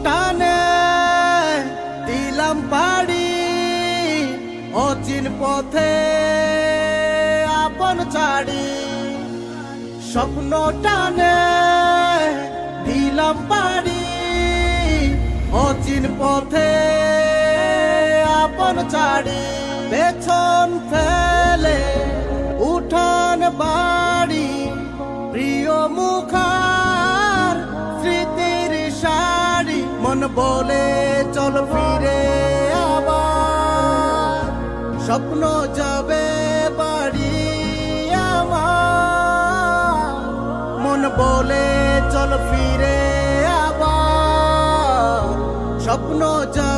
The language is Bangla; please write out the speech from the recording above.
টানে দিলাম পাড়ি অচিন পথে আপন ছাড়ি স্বপ্ন টানে দিলাম পাড়ি অচিন পথে আপন ছাড়ি পেছন ফেলে উঠান বাড়ি প্রিয় মুখার স্মৃতির শাড়ি মন বলে চল ফিরে আবার স্বপ্ন যাবে বাড়ি আমার মন বলে চল ফিরে আবার স্বপ্ন যাবে